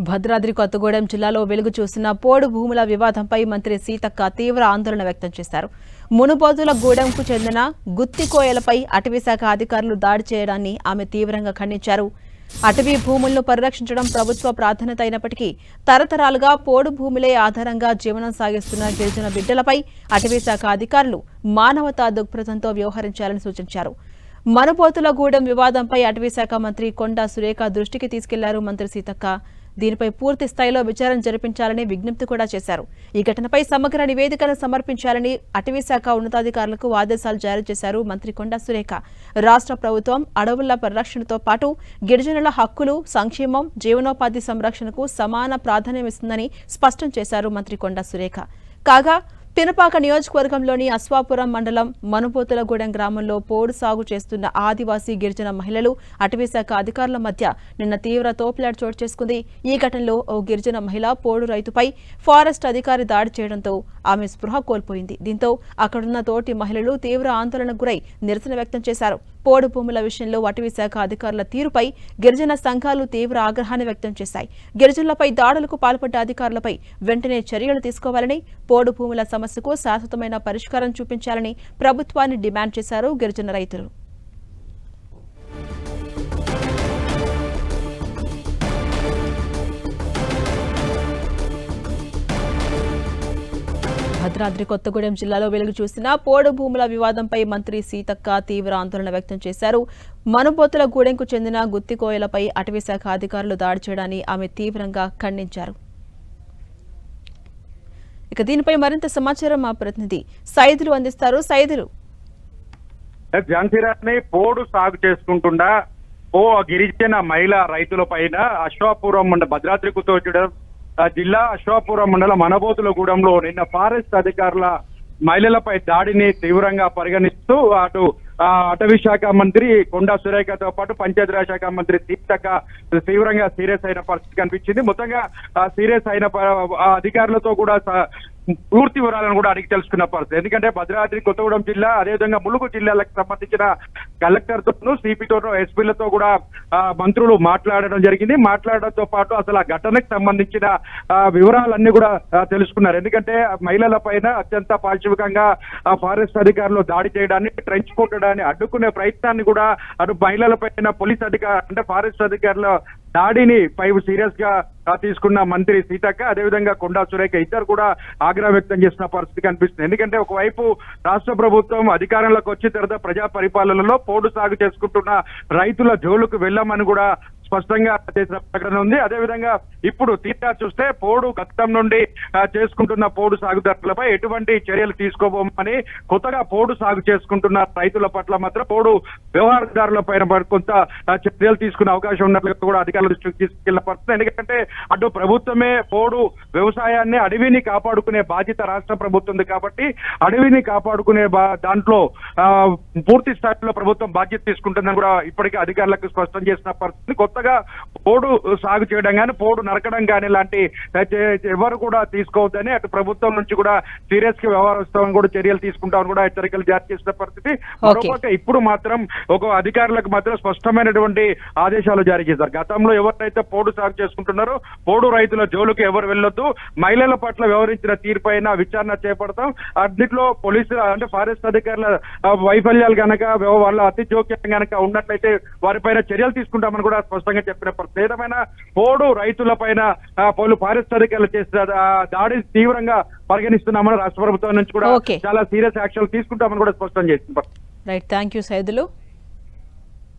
భద్రాద్రి కొత్తగూడెం జిల్లాలో వెలుగు చూసిన పోడు భూముల వివాదంపై మంత్రి సీతక్క తీవ్ర ఆందోళన వ్యక్తం చేశారు. మునుబోతుల గూడెంకు చెందిన గుత్తికోయలపై అటవీశాఖ అధికారులు దాడి చేయడాన్ని ఆమె తీవ్రంగా ఖండించారు. అటవీ భూములను పరిరక్షించడం ప్రభుత్వ ప్రాధాన్యత అయినప్పటికీ తరతరాలుగా పోడు భూములే ఆధారంగా జీవనం సాగిస్తున్న గిరిజన బిడ్డలపై అటవీశాఖ అధికారులు మానవతా దృక్పథంతో వ్యవహరించాలని సూచించారు. మనుబోతుల గూడెం వివాదంపై అటవీశాఖ మంత్రి కొండా సురేఖ దృష్టికి తీసుకెళ్లారు మంత్రి సీతక్క. దీనిపై పూర్తి స్థాయిలో విచారణ జరిపించాలని విజ్ఞప్తి కూడా చేశారు. ఈ ఘటనపై సమగ్ర నివేదికను సమర్పించాలని అటవీశాఖ ఉన్నతాధికారులకు ఆదేశాలు జారీ చేశారు మంత్రి కొండా సురేఖ. రాష్ట్ర ప్రభుత్వం అడవుల పరిరక్షణతో పాటు గిరిజనుల హక్కులు, సంక్షేమం, జీవనోపాధి సంరక్షణకు సమాన ప్రాధాన్యమిస్తుందని స్పష్టం చేశారు మంత్రి కొండా సురేఖ. కాగా పినపాక నియోజకవర్గంలోని అశ్వాపురం మండలం మనుబోతులగూడెం గ్రామంలో పోడు సాగు చేస్తున్న ఆదివాసీ గిరిజన మహిళలు అటవీశాఖ అధికారుల మధ్య నిన్న తీవ్ర తోపులాట చోటు చేసుకుంది. ఈ ఘటనలో ఓ గిరిజన మహిళ పోడు రైతుపై ఫారెస్ట్ అధికారి దాడి చేయడంతో ఆమె స్పృహ కోల్పోయింది. దీంతో అక్కడున్న తోటి మహిళలు తీవ్ర ఆందోళనకు గురై నిరసన వ్యక్తం చేశారు. పోడు భూముల విషయంలో అటవీశాఖ అధికారుల తీరుపై గిరిజన సంఘాలు తీవ్ర ఆగ్రహాన్ని వ్యక్తం చేశాయి. గిరిజనులపై దాడులకు పాల్పడ్డ అధికారులపై వెంటనే చర్యలు తీసుకోవాలని, పోడు భూముల సమస్యకు శాశ్వతమైన పరిష్కారం చూపించాలని ప్రభుత్వాన్ని డిమాండ్ చేశారు గిరిజన రైతులు. భద్రాద్రి కొత్తగూడెం జిల్లాలో వెలుగు చూసిన పోడు భూముల వివాదంపై మంత్రి సీతక్క తీవ్ర ఆందోళన వ్యక్తం చేశారు. మనుబోతుల గూడెంకు చెందిన గుత్తికోయలపై అటవీశాఖ అధికారులు దాడి చేయడాన్ని ఆమె తీవ్రంగా ఖండించారు. ఇక దీనిపై మరింత సమాచారం మా ప్రతినిధి సైదులు అందిస్తారు. సైదులు, ఝాన్సీరాణి పోడు సాగు చేసుకుంటుండా ఓ గిరిజన మహిళా రైతుల పైన అశ్వాపురం భద్రాద్రి కొత్తగూడెం జిల్లా అశ్వాపురం మండలం మనబోతులగూడెంలో నిన్న ఫారెస్ట్ అధికారుల మహిళలపై దాడిని తీవ్రంగా పరిగణిస్తూ అటు అటవీ శాఖ మంత్రి కొండా సురేఖతో పాటు పంచాయతీరాజ్ శాఖ మంత్రి సీతక్క తీవ్రంగా సీరియస్ అయిన పరిస్థితి కనిపించింది. మొత్తంగా సీరియస్ అయిన అధికారులతో కూడా పూర్తి వివరాలను కూడా అడిగి తెలుసుకున్న పరిస్థితి. ఎందుకంటే భద్రాద్రి కొత్తగూడెం జిల్లా అదేవిధంగా ములుగు జిల్లాలకు సంబంధించిన కలెక్టర్ తోనూ, సిపితోనూ, ఎస్పీలతో కూడా మంత్రులు మాట్లాడడం జరిగింది. మాట్లాడడంతో పాటు అసలు ఆ ఘటనకు సంబంధించిన వివరాలన్నీ కూడా తెలుసుకున్నారు. ఎందుకంటే మహిళల పైన అత్యంత పాశవికంగా ఫారెస్ట్ అధికారులు దాడి చేయడాన్ని, ట్రెంచ్ కొట్టడాన్ని అడ్డుకునే ప్రయత్నాన్ని కూడా అటు మహిళల పైన పోలీస్ అంటే ఫారెస్ట్ అధికారుల దాడిని పై సీరియస్ గా తీసుకున్న మంత్రి సీతక్క అదేవిధంగా కొండా సురేఖ ఇద్దరు కూడా ఆగ్రహం వ్యక్తం చేసిన పరిస్థితి కనిపిస్తుంది. ఎందుకంటే ఒకవైపు రాష్ట్ర ప్రభుత్వం అధికారంలోకి వచ్చిన తర్వాత ప్రజా పరిపాలనలో పోడు సాగు చేసుకుంటున్న రైతుల జోలుకు వెళ్ళమని కూడా స్పష్టంగా చేసిన ప్రకటన ఉంది. అదేవిధంగా ఇప్పుడు తీరా చూస్తే పోడు గతం నుండి చేసుకుంటున్న పోడు సాగుదారులపై ఎటువంటి చర్యలు తీసుకోబోమని, కొత్తగా పోడు సాగు చేసుకుంటున్న రైతుల పట్ల మాత్రం పోడు వ్యవహారదారుల పైన కొంత చర్యలు తీసుకునే అవకాశం ఉన్నట్లుగా కూడా అధికారుల దృష్టికి తీసుకెళ్లిన పరిస్థితి. ఎందుకంటే అటు ప్రభుత్వమే పోడు వ్యవసాయాన్ని, అడవిని కాపాడుకునే బాధ్యత రాష్ట్ర ప్రభుత్వం ఉంది కాబట్టి అడవిని కాపాడుకునే దాంట్లో పూర్తి స్థాయిలో ప్రభుత్వం బాధ్యత తీసుకుంటుందని కూడా ఇప్పటికే అధికారులకు స్పష్టం చేసిన పరిస్థితి. కొత్తగా పోడు సాగు చేయడం కానీ, పోడు నరకడం కానీ లాంటి ఎవరు కూడా తీసుకోవద్దని అటు ప్రభుత్వం నుంచి కూడా సీరియస్ గా వ్యవహరిస్తామని కూడా చర్యలు తీసుకుంటామని కూడా హెచ్చరికలు జారీ చేసిన పరిస్థితి. మరోపక్క ఇప్పుడు మాత్రం ఒక అధికారులకు మాత్రం స్పష్టమైనటువంటి ఆదేశాలు జారీ చేశారు. గతంలో ఎవరైతే పోడు సాగు చేసుకుంటున్నారో పోడు రైతుల జోలుకు ఎవరు వెళ్ళొద్దు, మహిళల పట్ల వ్యవహరించిన తీరుపైన విచారణ చేపడతాం, అన్నింటిలో పోలీసులు అంటే ఫారెస్ట్ అధికారుల వైఫల్యాలు కనుక వాళ్ళ అతి జోక్యం కనుక ఉన్నట్లయితే వారిపైన చర్యలు తీసుకుంటామని కూడా స్పష్టంగా చెప్పిన పరిస్థితి. ఏదేమైనా పోడు రైతుల పైన ఫారెస్ట్ అధికారులు చేసిన దాడి తీవ్రంగా పరిగణిస్తున్నామని రాష్ట్ర ప్రభుత్వం నుంచి కూడా చాలా సీరియస్ యాక్షన్ తీసుకుంటామని కూడా స్పష్టం చేసింది. Right, thank you Saidulu.